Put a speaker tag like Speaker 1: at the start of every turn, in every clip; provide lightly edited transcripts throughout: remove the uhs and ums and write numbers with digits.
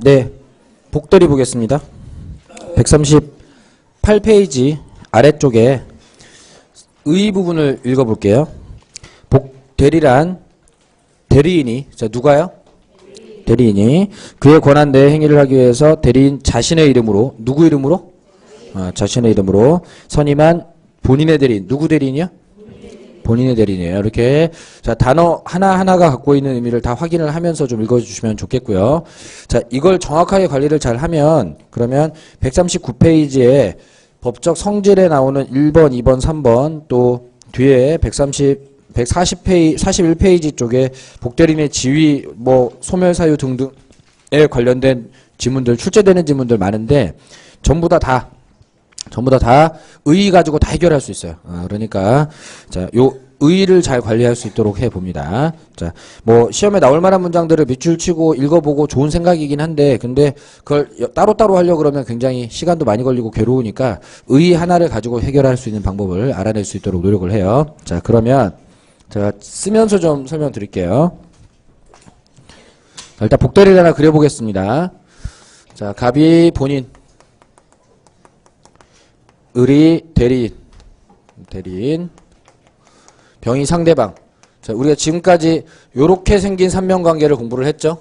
Speaker 1: 네. 복대리 보겠습니다. 138페이지 아래쪽에 의 부분을 읽어볼게요. 복대리란 대리인이, 자, 누가요? 대리인이 그의 권한 내의 행위를 하기 위해서 대리인 자신의 이름으로, 누구 이름으로? 자신의 이름으로 선임한 본인의 대리인, 누구 대리인이요? 본인의 대리인이에요. 이렇게 자 단어 하나하나가 갖고 있는 의미를 다 확인을 하면서 좀 읽어주시면 좋겠고요. 자 이걸 정확하게 관리를 잘 하면 그러면 139페이지에 법적 성질에 나오는 1번, 2번, 3번 또 뒤에 141페이지 쪽에 복대리인의 지위, 뭐 소멸사유 등등에 관련된 지문들, 출제되는 지문들 많은데 전부 다 의의 가지고 다 해결할 수 있어요. 그러니까 자, 요 의의를 잘 관리할 수 있도록 해 봅니다. 자, 뭐 시험에 나올 만한 문장들을 밑줄 치고 읽어보고 좋은 생각이긴 한데, 근데 그걸 따로따로 하려고 그러면 굉장히 시간도 많이 걸리고 괴로우니까 의의 하나를 가지고 해결할 수 있는 방법을 알아낼 수 있도록 노력을 해요. 자, 그러면 제가 쓰면서 좀 설명드릴게요. 자, 일단 복대리를 하나 그려보겠습니다. 자, 갑이 본인, 을이 대리인, 병이 상대방. 자, 우리가 지금까지 요렇게 생긴 삼면관계를 공부를 했죠.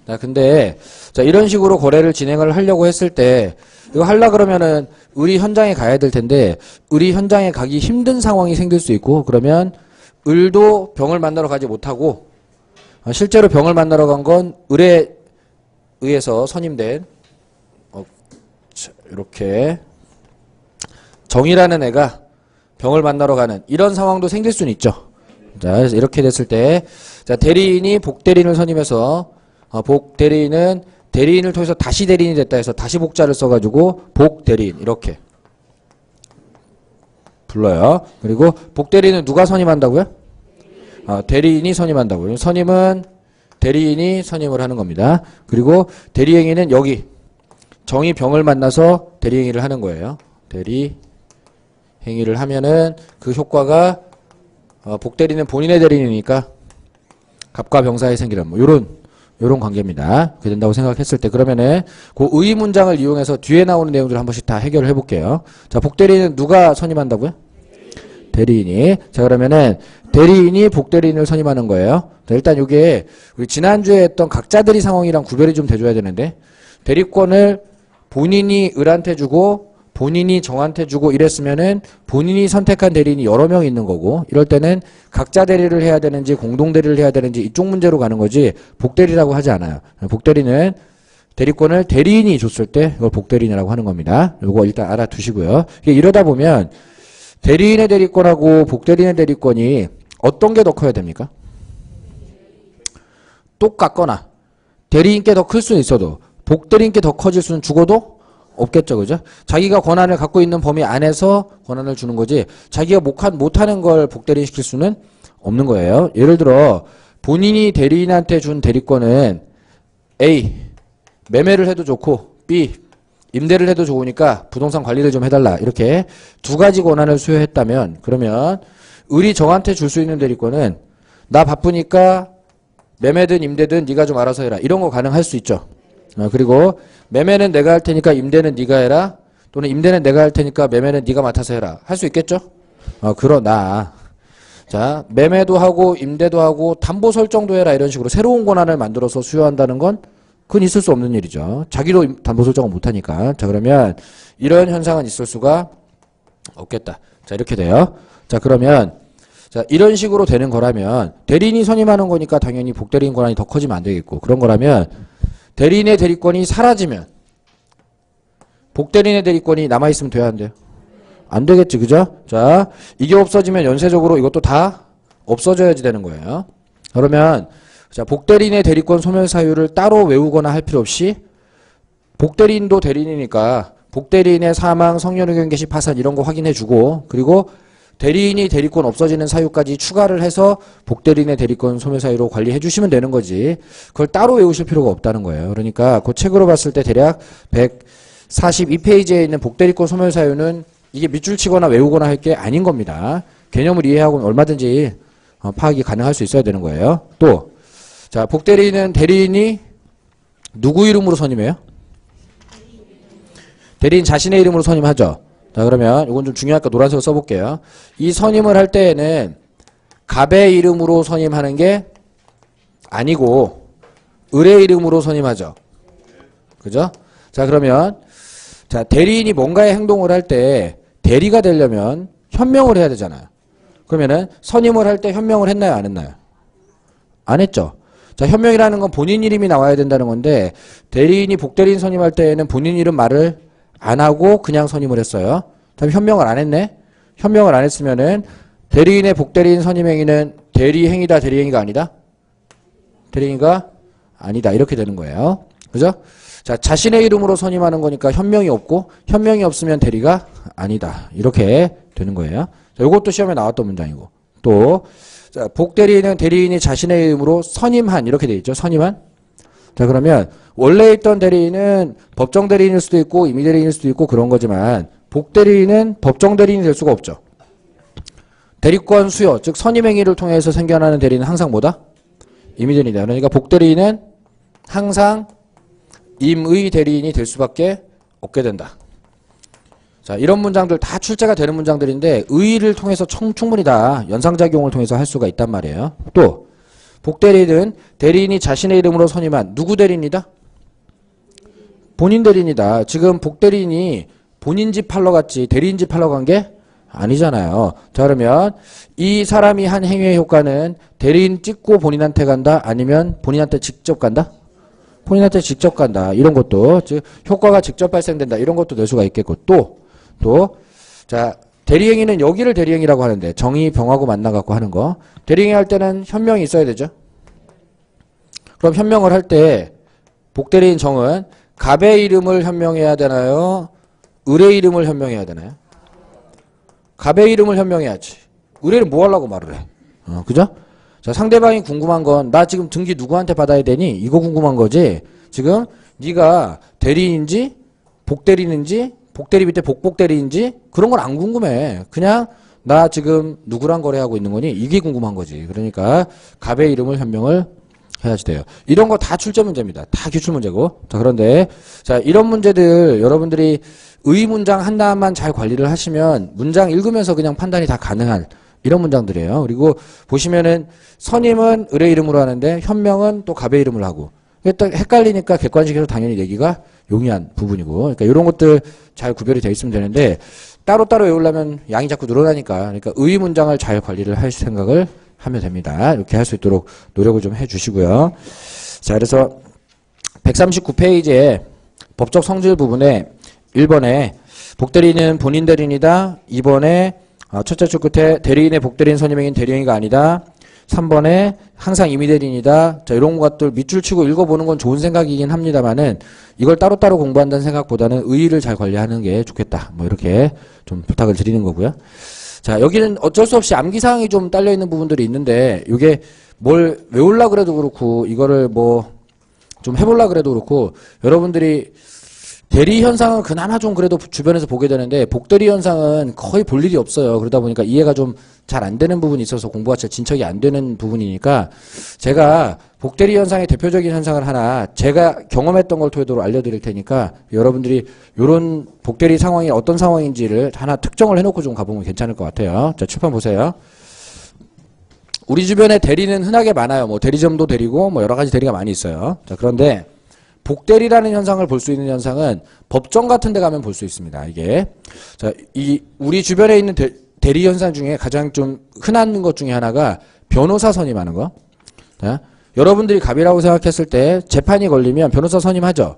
Speaker 1: 자, 근데 자, 이런 식으로 거래를 진행을 하려고 했을 때 이거 하려 그러면은 을이 현장에 가야 될 텐데 을이 현장에 가기 힘든 상황이 생길 수 있고, 그러면 을도 병을 만나러 가지 못하고 실제로 병을 만나러 간 건 을에 의해서 선임된 이렇게 정이라는 애가 병을 만나러 가는 이런 상황도 생길 수는 있죠. 자, 그래서 이렇게 됐을 때, 자, 대리인이 복대리인을 선임해서, 복대리인은 대리인을 통해서 다시 대리인이 됐다 해서 다시 복자를 써가지고 복대리인, 이렇게 불러요. 그리고 복대리인은 누가 선임한다고요? 대리인이 선임한다고요. 선임은 대리인이 선임을 하는 겁니다. 그리고 대리행위는 여기, 정이 병을 만나서 대리행위를 하는 거예요. 행위를 하면은 그 효과가 복대리는 본인의 대리인이니까 갑과 병사에 생기는 뭐 요런 관계입니다. 그렇게 된다고 생각했을 때 그러면은 그 의 문장을 이용해서 뒤에 나오는 내용들을 한 번씩 다 해결을 해볼게요. 자, 복대리는 누가 선임한다고요? 대리인이. 자, 그러면은 대리인이 복대리인을 선임하는 거예요. 자, 일단 이게 우리 지난주에 했던 각자들이 상황이랑 구별이 좀 돼줘야 되는데, 대리권을 본인이 을한테 주고 본인이 정한테 주고 이랬으면은 본인이 선택한 대리인이 여러 명 있는 거고, 이럴 때는 각자 대리를 해야 되는지 공동 대리를 해야 되는지 이쪽 문제로 가는 거지 복대리라고 하지 않아요. 복대리는 대리권을 대리인이 줬을 때 이걸 복대리인이라고 하는 겁니다. 이거 일단 알아두시고요. 이러다 보면 대리인의 대리권하고 복대리인의 대리권이 어떤 게 더 커야 됩니까? 똑같거나 대리인께 더 클 수는 있어도 복대리인께 더 커질 수는 죽어도 없겠죠, 그죠? 자기가 권한을 갖고 있는 범위 안에서 권한을 주는 거지, 자기가 못하는 걸 복대리인 시킬 수는 없는 거예요. 예를 들어 본인이 대리인한테 준 대리권은 A, 매매를 해도 좋고, B, 임대를 해도 좋으니까 부동산 관리를 좀 해달라, 이렇게 두 가지 권한을 수여했다면, 그러면 을이 정한테 줄 수 있는 대리권은 나 바쁘니까 매매든 임대든 네가 좀 알아서 해라, 이런 거 가능할 수 있죠. 그리고 매매는 내가 할 테니까 임대는 네가 해라, 또는 임대는 내가 할 테니까 매매는 네가 맡아서 해라, 할 수 있겠죠? 그러나 자, 매매도 하고 임대도 하고 담보 설정도 해라, 이런 식으로 새로운 권한을 만들어서 수여한다는 건 그건 있을 수 없는 일이죠. 자기도 담보 설정을 못하니까. 자, 그러면 이런 현상은 있을 수가 없겠다. 자, 이렇게 돼요. 자, 그러면 자, 이런 식으로 되는 거라면 대리인이 선임하는 거니까 당연히 복대리인 권한이 더 커지면 안 되겠고, 그런 거라면 대리인의 대리권이 사라지면 복대리인의 대리권이 남아있으면 돼야 안 돼요? 안 되겠지, 그죠? 자, 이게 없어지면 연쇄적으로 이것도 다 없어져야지 되는 거예요. 그러면 자, 복대리인의 대리권 소멸 사유를 따로 외우거나 할 필요 없이 복대리인도 대리인이니까 복대리인의 사망, 성년의견 개시, 파산 이런 거 확인해주고, 그리고 대리인이 대리권 없어지는 사유까지 추가를 해서 복대리인의 대리권 소멸 사유로 관리해 주시면 되는 거지, 그걸 따로 외우실 필요가 없다는 거예요. 그러니까 그 책으로 봤을 때 대략 142페이지에 있는 복대리권 소멸 사유는 이게 밑줄 치거나 외우거나 할 게 아닌 겁니다. 개념을 이해하고 얼마든지 파악이 가능할 수 있어야 되는 거예요. 또 자, 복대리인은 대리인이 누구 이름으로 선임해요? 대리인 자신의 이름으로 선임하죠. 자, 그러면 이건 좀 중요하니까 노란색으로 써볼게요. 이 선임을 할 때에는 갑의 이름으로 선임하는 게 아니고 을의 이름으로 선임하죠. 그죠? 자, 그러면 자, 대리인이 뭔가의 행동을 할 때 대리가 되려면 현명을 해야 되잖아요. 그러면은 선임을 할 때 현명을 했나요, 안 했나요? 안 했죠. 자, 현명이라는 건 본인 이름이 나와야 된다는 건데 대리인이 복대리인 선임할 때에는 본인 이름 말을 안 하고 그냥 선임을 했어요. 다음 현명을 안 했네. 현명을 안 했으면은 대리인의 복대리인 선임 행위는 대리행위다, 대리행위가 아니다? 대리행위가 아니다. 이렇게 되는 거예요. 그죠? 자, 자신의 이름으로 선임하는 거니까 현명이 없고 현명이 없으면 대리가 아니다. 이렇게 되는 거예요. 자, 이것도 시험에 나왔던 문장이고. 또 자, 복대리인은 대리인이 자신의 이름으로 선임한 이렇게 돼 있죠. 선임한. 자, 그러면 원래 있던 대리인은 법정 대리인일 수도 있고 임의 대리인일 수도 있고 그런 거지만 복대리인은 법정 대리인이 될 수가 없죠. 대리권 수요, 즉 선임 행위를 통해서 생겨나는 대리인은 항상 뭐다? 임의 대리인이다. 그러니까 복대리인은 항상 임의 대리인이 될 수밖에 없게 된다. 자, 이런 문장들 다 출제가 되는 문장들인데 의의를 통해서 충분히 다 연상작용을 통해서 할 수가 있단 말이에요. 또 복대리인은 대리인이 자신의 이름으로 선임한 누구 대리인이다? 본인 대리인이다. 지금 복대리인이 본인 집 팔러 갔지 대리인 집 팔러 간 게 아니잖아요. 자, 그러면 이 사람이 한 행위의 효과는 대리인 찍고 본인한테 간다? 아니면 본인한테 직접 간다? 본인한테 직접 간다. 이런 것도 즉 효과가 직접 발생된다. 이런 것도 낼 수가 있겠고 자, 대리행위는 여기를 대리행위라고 하는데 정의 병하고 만나갖고 하는 거. 대리행위 할 때는 현명이 있어야 되죠. 그럼 현명을 할 때 복대리인 정은 갑의 이름을 현명해야 되나요? 을의 이름을 현명해야 되나요? 갑의 이름을 현명해야지. 을의는 뭐 하려고 말을 해? 그죠? 자, 상대방이 궁금한 건 나 지금 등기 누구한테 받아야 되니? 이거 궁금한 거지. 지금 네가 대리인지 복대리인지 복대리 밑에 복복대리인지 그런 건 안 궁금해. 그냥 나 지금 누구랑 거래하고 있는 거니? 이게 궁금한 거지. 그러니까 갑의 이름을 현명을 해야지 돼요. 이런 거 다 출제 문제입니다. 다 기출 문제고. 자, 그런데 자, 이런 문제들 여러분들이 의 문장 하나만 잘 관리를 하시면 문장 읽으면서 그냥 판단이 다 가능한 이런 문장들이에요. 그리고 보시면은 선임은 을의 이름으로 하는데 현명은 또 갑의 이름을 하고. 이게 또 헷갈리니까 객관식으로 당연히 내기가 용이한 부분이고. 그러니까 이런 것들 잘 구별이 되어 있으면 되는데 따로따로 외우려면 양이 자꾸 늘어나니까. 그러니까 의 문장을 잘 관리를 할 생각을 하면 됩니다. 이렇게 할 수 있도록 노력을 좀 해주시고요. 자, 그래서 139페이지에 법적 성질 부분에 1번에 복대리인은 본인 대리인이다. 2번에 첫째 줄 끝에 대리인의 복대리인 선임행위는 대리행위가 아니다. 3번에 항상 임의 대리인이다. 자, 이런 것들 밑줄 치고 읽어보는 건 좋은 생각이긴 합니다만은 이걸 따로따로 공부한다는 생각보다는 의의를 잘 관리하는 게 좋겠다. 뭐 이렇게 좀 부탁을 드리는 거고요. 자, 여기는 어쩔 수 없이 암기사항이 좀 딸려있는 부분들이 있는데 이게 뭘 외우려고 그래도 그렇고 이거를 뭐 좀 해보려고 그래도 그렇고 여러분들이 대리 현상은 그나마 좀 그래도 주변에서 보게 되는데 복대리 현상은 거의 볼 일이 없어요. 그러다 보니까 이해가 좀 잘 안 되는 부분이 있어서 공부가 잘 진척이 안 되는 부분이니까 제가 복대리 현상의 대표적인 현상을 하나 제가 경험했던 걸 토대로 알려드릴 테니까 여러분들이 이런 복대리 상황이 어떤 상황인지를 하나 특정을 해놓고 좀 가보면 괜찮을 것 같아요. 자, 칠판 보세요. 우리 주변에 대리는 흔하게 많아요. 뭐 대리점도 대리고 뭐 여러 가지 대리가 많이 있어요. 자, 그런데 복대리라는 현상을 볼 수 있는 현상은 법정 같은 데 가면 볼 수 있습니다. 이게. 자, 우리 주변에 있는 대리 현상 중에 가장 좀 흔한 것 중에 하나가 변호사 선임하는 거. 자, 여러분들이 갑이라고 생각했을 때 재판이 걸리면 변호사 선임하죠.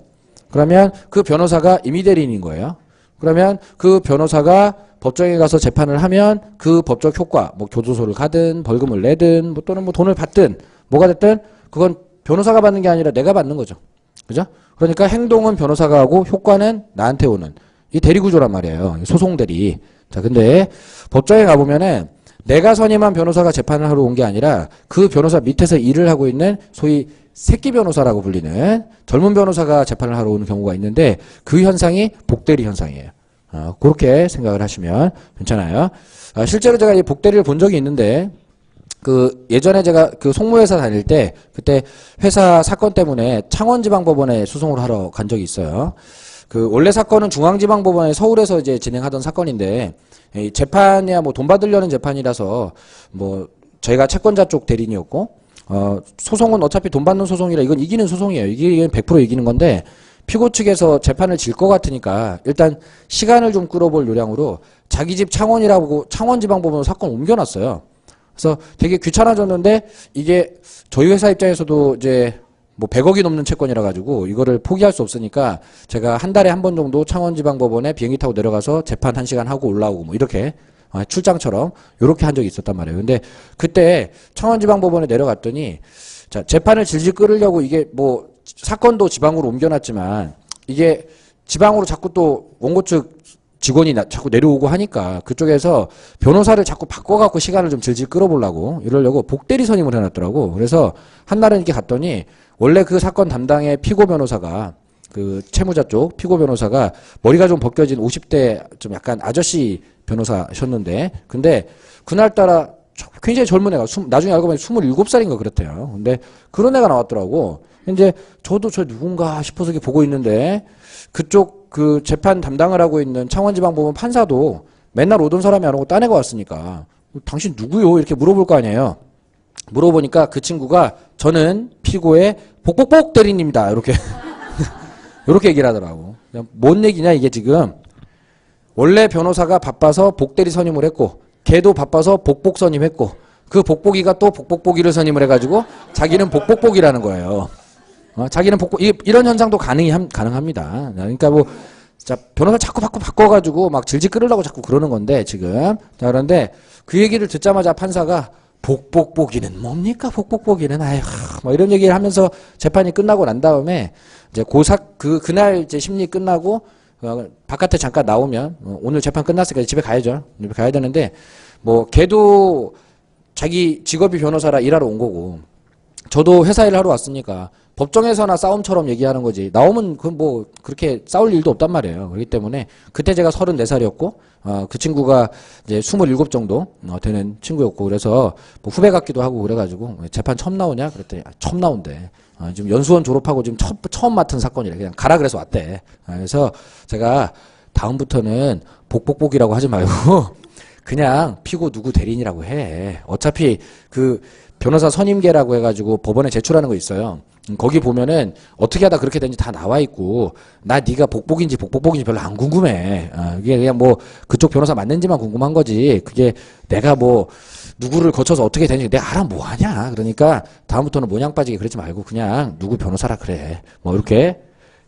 Speaker 1: 그러면 그 변호사가 임의 대리인인 거예요. 그러면 그 변호사가 법정에 가서 재판을 하면 그 법적 효과, 뭐 교도소를 가든 벌금을 내든 뭐 또는 뭐 돈을 받든 뭐가 됐든 그건 변호사가 받는 게 아니라 내가 받는 거죠. 그죠? 그러니까 행동은 변호사가 하고 효과는 나한테 오는 이 대리구조란 말이에요. 소송 대리. 자, 근데 법정에 가보면은 내가 선임한 변호사가 재판을 하러 온 게 아니라 그 변호사 밑에서 일을 하고 있는 소위 새끼 변호사라고 불리는 젊은 변호사가 재판을 하러 오는 경우가 있는데 그 현상이 복대리 현상이에요. 그렇게 생각을 하시면 괜찮아요. 실제로 제가 이 복대리를 본 적이 있는데 그 예전에 제가 그 송무회사 다닐 때 그때 회사 사건 때문에 창원지방법원에 소송을 하러 간 적이 있어요. 그 원래 사건은 중앙지방법원에 서울에서 이제 진행하던 사건인데 이 재판이야 뭐 돈 받으려는 재판이라서 뭐 저희가 채권자 쪽 대리인이었고 소송은 어차피 돈 받는 소송이라 이건 이기는 소송이에요. 이게 100% 이기는 건데 피고 측에서 재판을 질 것 같으니까 일단 시간을 좀 끌어볼 요량으로 자기 집 창원이라고 창원지방법원으로 사건 옮겨놨어요. 그래서 되게 귀찮아졌는데 이게 저희 회사 입장에서도 이제 뭐 100억이 넘는 채권이라 가지고 이거를 포기할 수 없으니까 제가 한 달에 한 번 정도 창원지방법원에 비행기 타고 내려가서 재판 1시간 하고 올라오고 뭐 이렇게 출장처럼 이렇게 한 적이 있었단 말이에요. 근데 그때 창원지방법원에 내려갔더니 자 재판을 질질 끌으려고 이게 뭐 사건도 지방으로 옮겨놨지만 이게 지방으로 자꾸 또 원고 측 직원이 자꾸 내려오고 하니까 그쪽에서 변호사를 자꾸 바꿔갖고 시간을 좀 질질 끌어보려고 이러려고 복대리 선임을 해놨더라고. 그래서 한날은 이렇게 갔더니 원래 그 사건 담당의 피고 변호사가 그 채무자 쪽 피고 변호사가 머리가 좀 벗겨진 50대 좀 약간 아저씨 변호사셨는데 근데 그날따라 굉장히 젊은 애가 나중에 알고 보니 27살인가 그렇대요. 근데 그런 애가 나왔더라고. 이제 저도 저 누군가 싶어서 이렇게 보고 있는데 그쪽 그 재판 담당을 하고 있는 창원지방법원 판사도 맨날 오던 사람이 안 오고 딴 애가 왔으니까 당신 누구요? 이렇게 물어볼 거 아니에요. 물어보니까 그 친구가 저는 피고의 복복복 대리인입니다. 이렇게 이렇게 얘기를 하더라고. 뭔 얘기냐 이게 지금 원래 변호사가 바빠서 복대리 선임을 했고 걔도 바빠서 복복 선임했고 그 복복이가 또 복복복이를 선임을 해가지고 자기는 복복복이라는 거예요. 자기는 이런 현상도 가능합니다. 그러니까 뭐, 자, 변호사 자꾸 바꿔가지고 막 질질 끌으려고 자꾸 그러는 건데, 지금. 자, 그런데 그 얘기를 듣자마자 판사가 복복복이는 뭡니까? 복복복이는, 아휴, 뭐 이런 얘기를 하면서 재판이 끝나고 난 다음에, 이제 그날 이제 심리 끝나고, 바깥에 잠깐 나오면, 오늘 재판 끝났으니까 집에 가야죠. 집에 가야 되는데, 뭐, 걔도 자기 직업이 변호사라 일하러 온 거고, 저도 회사 일을 하러 왔으니까 법정에서나 싸움처럼 얘기하는 거지 나오면 그 뭐 그렇게 싸울 일도 없단 말이에요. 그렇기 때문에 그때 제가 34살이었고 그 친구가 이제 27 정도 되는 친구였고 그래서 뭐 후배 같기도 하고 그래가지고 재판 처음 나오냐 그랬더니 처음 나온대. 지금 연수원 졸업하고 지금 처음 맡은 사건이래. 그냥 가라 그래서 왔대. 그래서 제가 다음부터는 복복복이라고 하지 말고 그냥 피고 누구 대리인이라고 해. 어차피 그 변호사 선임계라고 해가지고 법원에 제출하는 거 있어요. 거기 보면은 어떻게 하다 그렇게 된지 다 나와 있고 나 네가 복복인지 복복복인지 별로 안 궁금해. 이게 그냥 뭐 그쪽 변호사 맞는지만 궁금한 거지. 그게 내가 뭐 누구를 거쳐서 어떻게 되는지 내가 알아 뭐하냐. 그러니까 다음부터는 모양 빠지게 그러지 말고 그냥 누구 변호사라 그래. 뭐 이렇게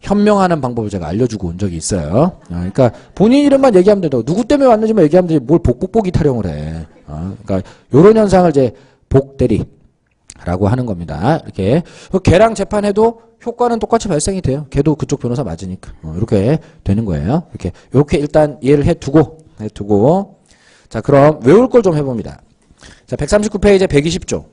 Speaker 1: 현명하는 방법을 제가 알려주고 온 적이 있어요. 그러니까 본인 이름만 얘기하면 된다고. 누구 때문에 왔는지만 얘기하면 되지 뭘 복복복이 타령을 해. 그러니까 요런 현상을 이제 복대리라고 하는 겁니다. 이렇게 걔랑 재판해도 효과는 똑같이 발생이 돼요. 걔도 그쪽 변호사 맞으니까 이렇게 되는 거예요. 이렇게 일단 이해를 해두고 자 그럼 외울 걸 좀 해봅니다. 자 139페이지에 120조